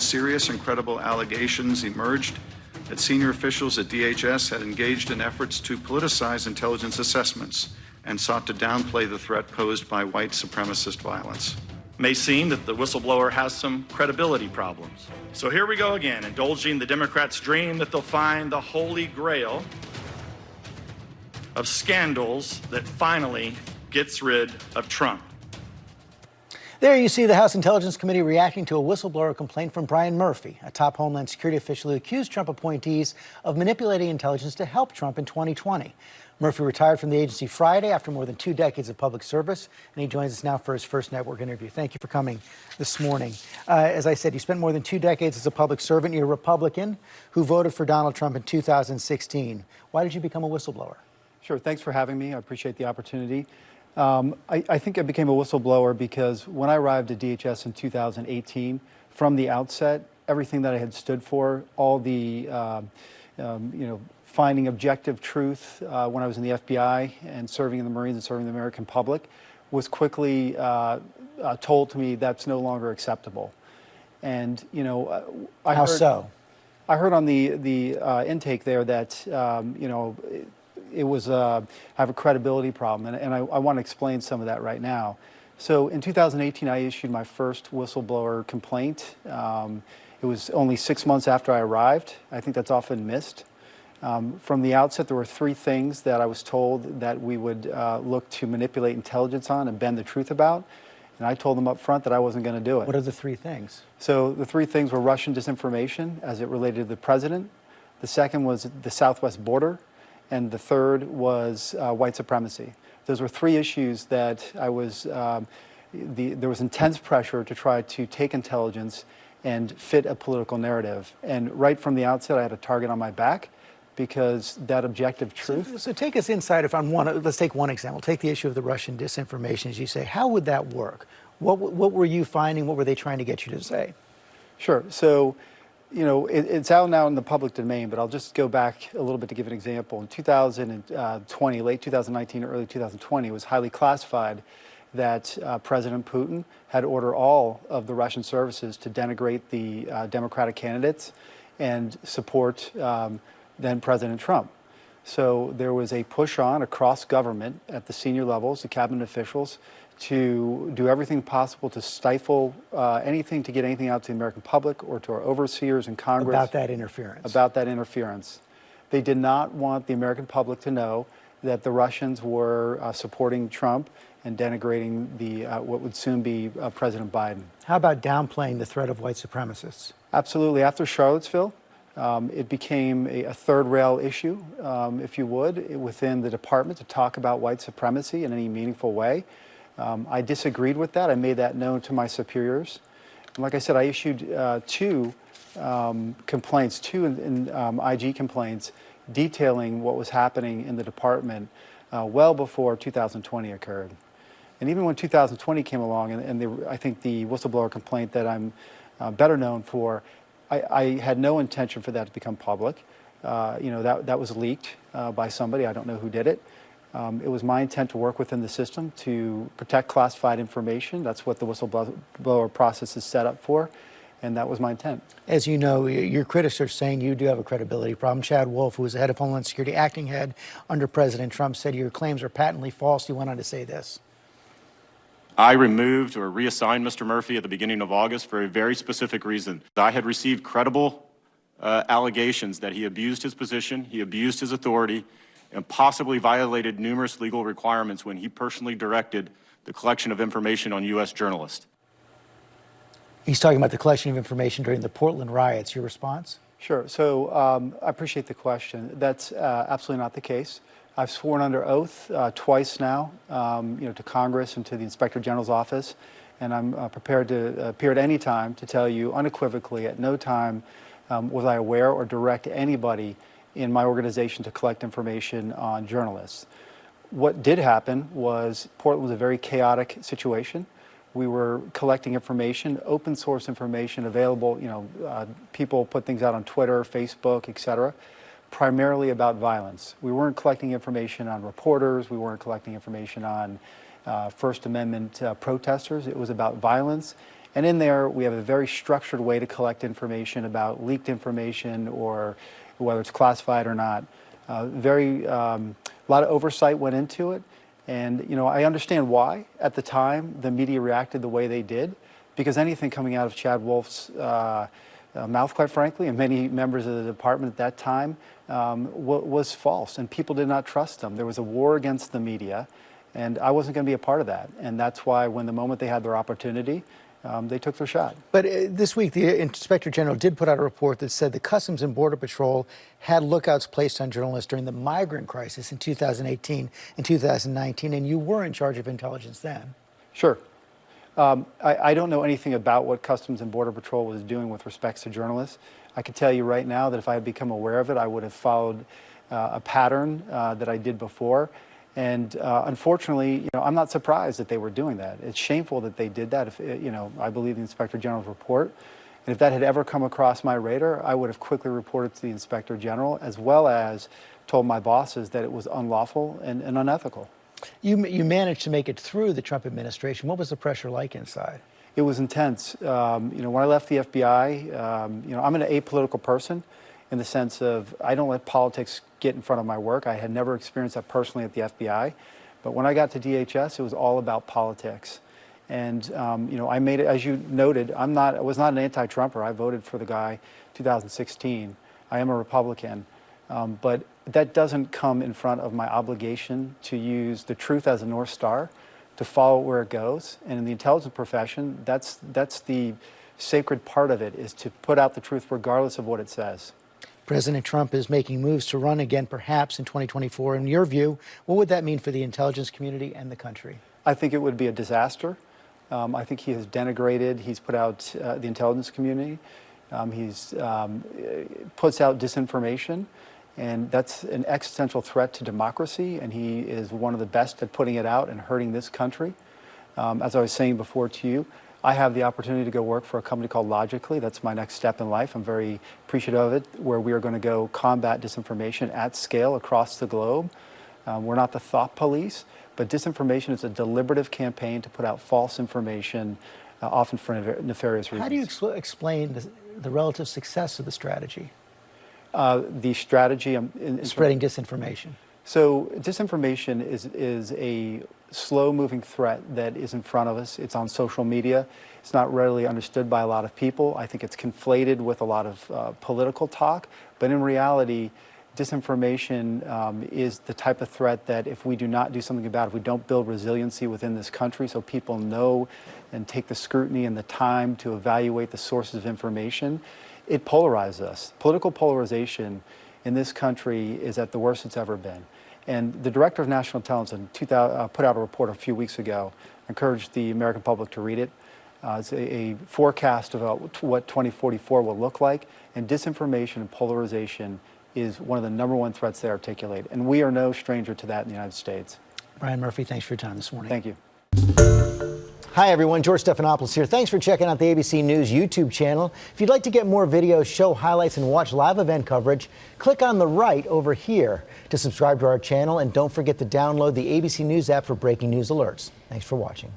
serious and credible allegations emerged that senior officials at DHS had engaged in efforts to politicize intelligence assessments and sought to downplay the threat posed by white supremacist violence. It may seem that the whistleblower has some credibility problems. So here we go again, indulging the Democrats' dream that they'll find the holy grail of scandals that finally gets rid of Trump. There you see the House Intelligence Committee reacting to a whistleblower complaint from Brian Murphy, a top Homeland Security official who accused Trump appointees of manipulating intelligence to help Trump in 2020. Murphy retired from the agency Friday after more than 2 decades of public service, and he joins us now for his first network interview. Thank you for coming this morning. As I said, you spent more than 2 decades as a public servant. You're a Republican who voted for Donald Trump in 2016. Why did you become a whistleblower? Sure. Thanks for having me. I appreciate the opportunity. I think I became a whistleblower because when I arrived at DHS in 2018, from the outset, everything that I had stood for, all the, finding objective truth when I was in the FBI and serving in the Marines and serving the American public, was quickly told to me that's no longer acceptable. And, I How heard, so? I heard on the intake there that, it was have a credibility problem, and I want to explain some of that right now. So in 2018, I issued my first whistleblower complaint. It was only 6 months after I arrived. I think that's often missed. From the outset, there were 3 things that I was told that we would look to manipulate intelligence on and bend the truth about, and I told them up front that I wasn't going to do it. What are the 3 things? So the 3 things were Russian disinformation as it related to the president. The second was the southwest border. And the third was white supremacy. Those were 3 issues that I was, there was intense pressure to try to take intelligence and fit a political narrative. And right from the outset, I had a target on my back because that objective truth. So take us inside let's take one example. Take the issue of the Russian disinformation, as you say. How would that work? What were you finding? What were they trying to get you to say? Sure. So, it's out now in the public domain, but I'll just go back a little bit to give an example. In 2020, late 2019, early 2020, it was highly classified that President Putin had ordered all of the Russian services to denigrate the Democratic candidates and support then President Trump. So there was a push on across government at the senior levels, the cabinet officials, to do everything possible to stifle anything, to get anything out to the American public or to our overseers in Congress. About that interference. About that interference. They did not want the American public to know that the Russians were supporting Trump and denigrating the what would soon be President Biden. How about downplaying the threat of white supremacists? Absolutely. After Charlottesville, it became a third rail issue, if you would, within the department to talk about white supremacy in any meaningful way. I disagreed with that. I made that known to my superiors. And like I said, I issued 2 complaints, 2 IG complaints detailing what was happening in the department well before 2020 occurred. And even when 2020 came along, I think the whistleblower complaint that I'm better known for, I had no intention for that to become public. That was leaked by somebody. I don't know who did it. It was my intent to work within the system to protect classified information. That's what the whistleblower process is set up for, and that was my intent. As you know, your critics are saying you do have a credibility problem. Chad Wolf, who was the head of Homeland Security, acting head under President Trump, said your claims are patently false. He went on to say this. I removed or reassigned Mr. Murphy at the beginning of August for a very specific reason. I had received credible allegations that he abused his position, he abused his authority, and possibly violated numerous legal requirements when he personally directed the collection of information on U.S. journalists. He's talking about the collection of information during the Portland riots. Your response? Sure. So I appreciate the question. That's absolutely not the case. I've sworn under oath twice now, to Congress and to the Inspector General's office, and I'm prepared to appear at any time to tell you unequivocally at no time was I aware or direct anybody in my organization to collect information on journalists. What did happen was Portland was a very chaotic situation. We were collecting information, open source information available, people put things out on Twitter, Facebook, etc., primarily about violence. We weren't collecting information on reporters, we weren't collecting information on First Amendment protesters. It was about violence And in there, we have a very structured way to collect information about leaked information or whether it's classified or not. A lot of oversight went into it. And, you know, I understand why, at the time, the media reacted the way they did, because anything coming out of Chad Wolf's mouth, quite frankly, and many members of the department at that time, was false, and people did not trust them. There was a war against the media, and I wasn't going to be a part of that. And that's why, when the moment they had their opportunity, they took their shot. But this week, the Inspector General did put out a report that said the Customs and Border Patrol had lookouts placed on journalists during the migrant crisis in 2018 and 2019, and you were in charge of intelligence then. Sure. I don't know anything about what Customs and Border Patrol was doing with respects to journalists. I can tell you right now that if I had become aware of it, I would have followed a pattern that I did before. And unfortunately, you know, I'm not surprised that they were doing that. It's shameful that they did that. If, you know, I believe the Inspector General's report. And if that had ever come across my radar, I would have quickly reported to the Inspector General, as well as told my bosses that it was unlawful and unethical. You managed to make it through the Trump administration. What was the pressure like inside? It was intense. You know, when I left the FBI, you know, I'm an apolitical person in the sense of I don't let politics get in front of my work. I had never experienced that personally at the FBI. But when I got to DHS, it was all about politics. And, you know, I made it, as you noted, I was not an anti-Trumper. I voted for the guy 2016. I am a Republican. But that doesn't come in front of my obligation to use the truth as a North Star, to follow where it goes. And in the intelligence profession, that's the sacred part of it, is to put out the truth regardless of what it says. President Trump is making moves to run again, perhaps in 2024. In your view, what would that mean for the intelligence community and the country? I think it would be a disaster. I think he has denigrated, he's put out the intelligence community. He's puts out disinformation. And that's an existential threat to democracy, and he is one of the best at putting it out and hurting this country. As I was saying before to you, I have the opportunity to go work for a company called Logically. That's my next step in life. I'm very appreciative of it, where we are going to go combat disinformation at scale across the globe. We're not the thought police, but disinformation is a deliberative campaign to put out false information, often for nefarious reasons. How do you explain the relative success of the strategy? The strategy in spreading disinformation. So disinformation is a slow-moving threat that is in front of us. It's on social media. It's not readily understood by a lot of people. I think it's conflated with a lot of political talk. But in reality, disinformation is the type of threat that if we do not do something about it, if we don't build resiliency within this country so people know and take the scrutiny and the time to evaluate the sources of information, it polarizes us. Political polarization in this country is at the worst it's ever been. And the Director of National Intelligence put out a report a few weeks ago. I encourage the American public to read it. It's a forecast of what 2044 will look like. And disinformation and polarization is one of the #1 threats they articulate. And we are no stranger to that in the United States. Brian Murphy, thanks for your time this morning. Thank you. Hi, everyone. George Stephanopoulos here. Thanks for checking out the ABC News YouTube channel. If you'd like to get more videos, show highlights, and watch live event coverage, click on the right over here to subscribe to our channel. And don't forget to download the ABC News app for breaking news alerts. Thanks for watching.